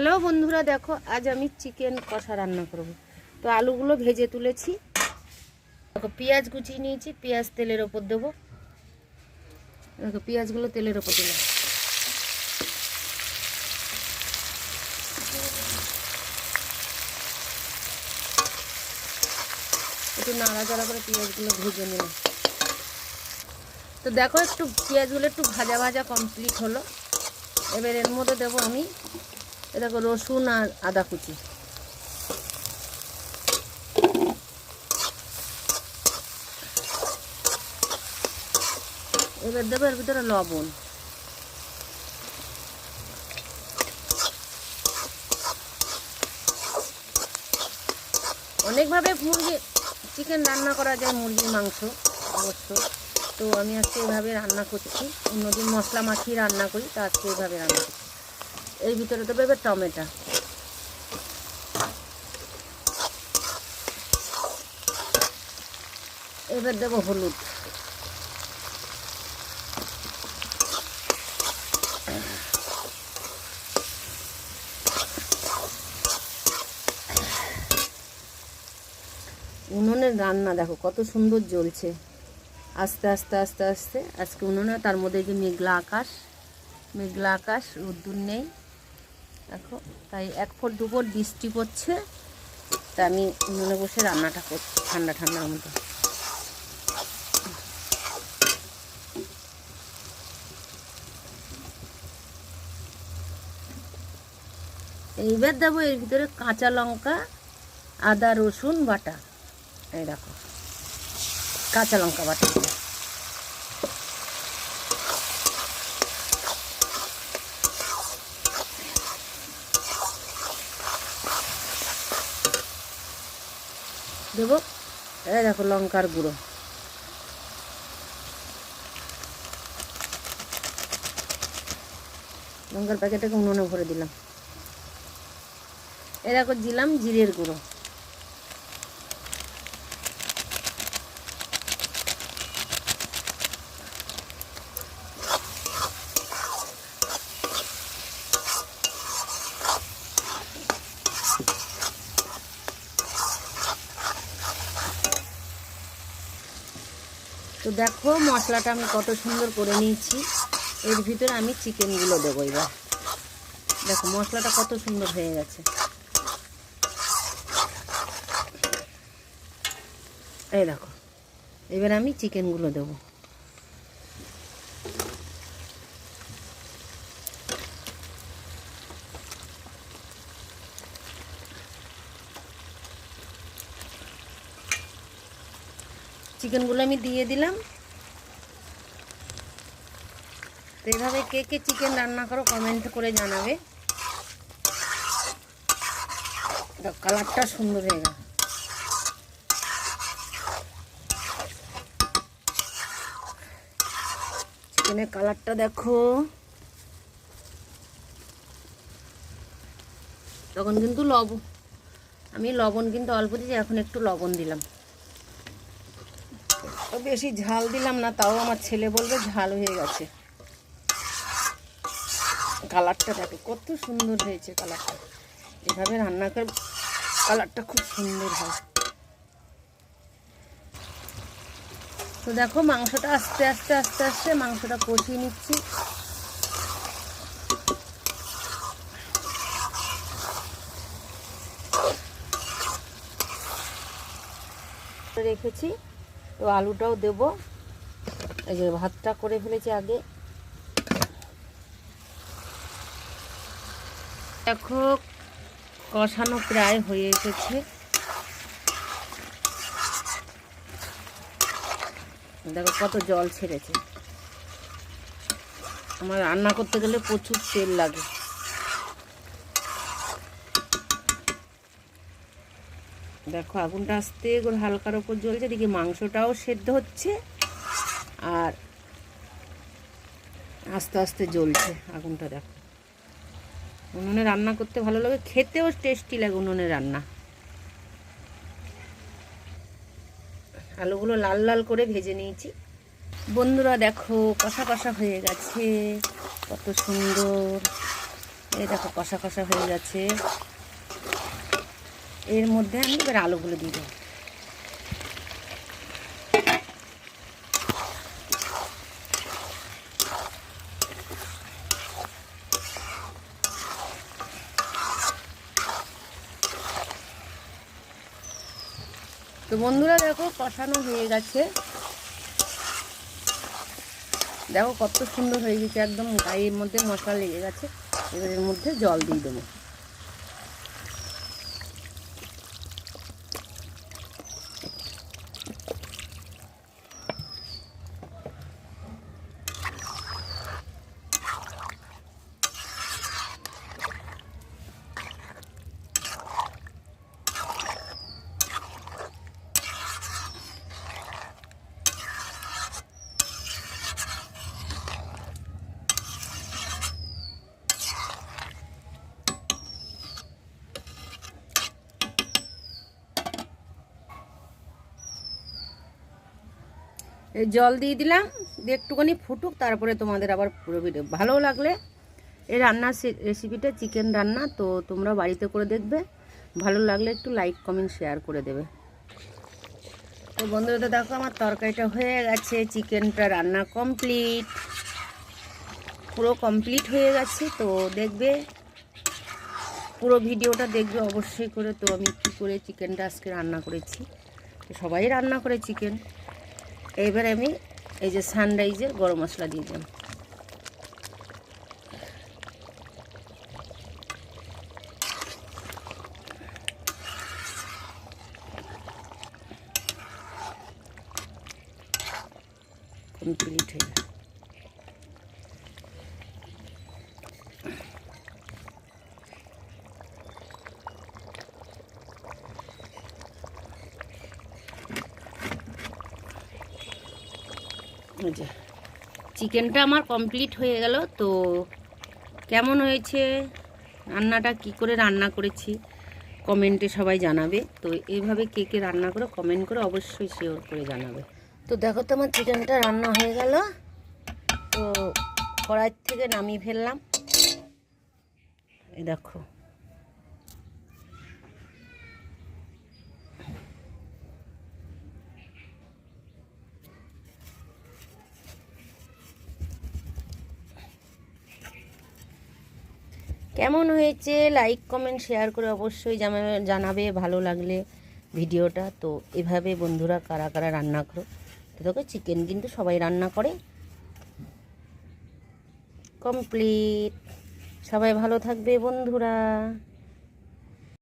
Hello বন্ধুরা, দেখো আজ আমি চিকেন কষা রান্না করব। তো আলুগুলো ভেজে তুলেছি। দেখো পেঁয়াজ কুচিয়ে নিয়েছি, পেঁয়াজ তেলের ওপর দেবো। দেখো পেঁয়াজগুলো তেলের ওপর দিলাম। একটু নাড়াচাড়া করে পেঁয়াজগুলো ভেজে নিলাম। তো দেখো একটু পেঁয়াজগুলো একটু ভাজা ভাজা কমপ্লিট হলো। এবার এর মধ্যে দেবো আমি দেখো রসুন আর আদা কুচি। এবার দেবো এর ভিতরে লবণ। অনেকভাবে চিকেন রান্না করা যায়, মুরগির মাংস অবশ্য। তো আমি আজকে এইভাবে রান্না করছি। অন্যদিন মশলা মাখিয়ে রান্না করি, তো আজকে এইভাবে রান্না করছি। এর ভিতরে দেবো এবার টমেটো। এবার দেবো হলুদ। উনুনের রান্না দেখো কত সুন্দর জ্বলছে, আস্তে আস্তে আস্তে আস্তে। আজকে উনুনে, তার মধ্যে যে মেঘলা আকাশ, রোদ্দুর নেই দেখো, তাই 1 ফুট 2 ফুট বৃষ্টি পড়ছে। তা আমি উনুনে বসে রান্নাটা করছি ঠান্ডা ঠান্ডার মতো। এইবার দেবো এর ভিতরে কাঁচা লঙ্কা, আদা রসুন বাটা। এই দেখো কাঁচা লঙ্কা বাটা দেবো। এই দেখো লঙ্কার গুঁড়ো। লঙ্কার প্যাকেটটাকে উনুনে ভরে দিলাম। এই দেখো দিলাম জিরের গুঁড়ো। তো দেখো মশলাটা আমি কত সুন্দর করে নিয়েছি। এর ভিতরে আমি চিকেনগুলো দেবো। এবার দেখো মশলাটা কত সুন্দর হয়ে গেছে। এই দেখো এবার আমি চিকেনগুলো দেবো। চিকেনগুলো আমি দিয়ে দিলাম। তো এইভাবে কে কে চিকেন রান্না করো কমেন্ট করে জানাবে। কালারটা সুন্দর হয়ে গেল। চিকেনের কালারটা দেখো। তখন কিন্তু আমি লবণ কিন্তু অল্প দিয়েছি, এখন একটু লবণ দিলাম। তো বেশি ঝাল দিলাম না, তাও আমার ছেলে বলবে ঝাল হয়ে গেছে। কালারটা দেখো কত সুন্দর হয়েছে। কালারটা এভাবে রান্না করে কালারটা খুব সুন্দর হয়। তো দেখো মাংসটা আস্তে আস্তে আস্তে আস্তে মাংসটা কষিয়ে নিচ্ছি। রেখেছি, তো আলুটাও দেবো। এই যে ভাতটা করে ফেলেছি আগে। দেখো কষানো প্রায় হয়ে এসেছে। দেখো কত জল ছেড়েছে। আমার রান্না করতে গেলে প্রচুর তেল লাগে। দেখো আগুনটা আস্তে করে হালকার ওপর জ্বলছে, এদিকে মাংসটাও সেদ্ধ হচ্ছে আর আস্তে আস্তে জ্বলছে আগুনটা। দেখো উনুনে রান্না করতে ভালো লাগে, খেতেও টেস্টি লাগে উনুনে রান্না। আলুগুলো লাল লাল করে ভেজে নিয়েছি। বন্ধুরা দেখো কষা কষা হয়ে গেছে, কত সুন্দর। এই দেখো কষা কষা হয়ে গেছে। এর মধ্যে আমি এবার আলুগুলো দিয়ে দেবো। তো বন্ধুরা দেখো কষানো হয়ে গেছে, দেখো কত সুন্দর হয়ে গেছে, একদম গায়ের মধ্যে মশলা লেগে গেছে। এবার এর মধ্যে জল দিয়ে দেবো। এই জল দিয়ে দিলাম, দিয়ে একটুখানি ফুটুক, তারপরে তোমাদের আবার পুরো ভিডিও। ভালো লাগলে এই রান্নার রেসিপিটা চিকেন রান্না, তো তোমরা বাড়িতে করে দেখবে। ভালো লাগলে একটু লাইক কমেন্ট শেয়ার করে দেবে। তো বন্ধুরা দেখো আমার তরকারিটা হয়ে গেছে, চিকেনটা রান্না কমপ্লিট, পুরো কমপ্লিট হয়ে গেছে। তো দেখবে পুরো ভিডিওটা দেখবে অবশ্যই করে। তো আমি কী করে চিকেনটা আজকে রান্না করেছি, তো সবাই রান্না করে চিকেন। এবার আমি এই যে সানরাইজের গরম মশলা দিয়ে দিলাম। কমপ্লিট হয়ে গেল। চিকেনটা আমার কমপ্লিট হয়ে গেল। তো কেমন হয়েছে রান্নাটা, কি করে রান্না করেছি কমেন্টে সবাই জানাবে। তো এইভাবে কে কে রান্না করে কমেন্ট করে অবশ্যই শেয়ার করে জানাবে। তো দেখো তো আমার চিকেনটা রান্না হয়ে গেল। তো কড়াই থেকে নামিয়ে ফেললাম। এই দেখো কেমন হয়েছে, লাইক কমেন্ট শেয়ার করে অবশ্যই জানাবে ভালো লাগলে ভিডিওটা। তো এভাবে বন্ধুরা কারা কারা রান্না করো। তো দেখো চিকেন কিন্তু সবাই রান্না করে। কমপ্লিট। সবাই ভালো থাকবে বন্ধুরা।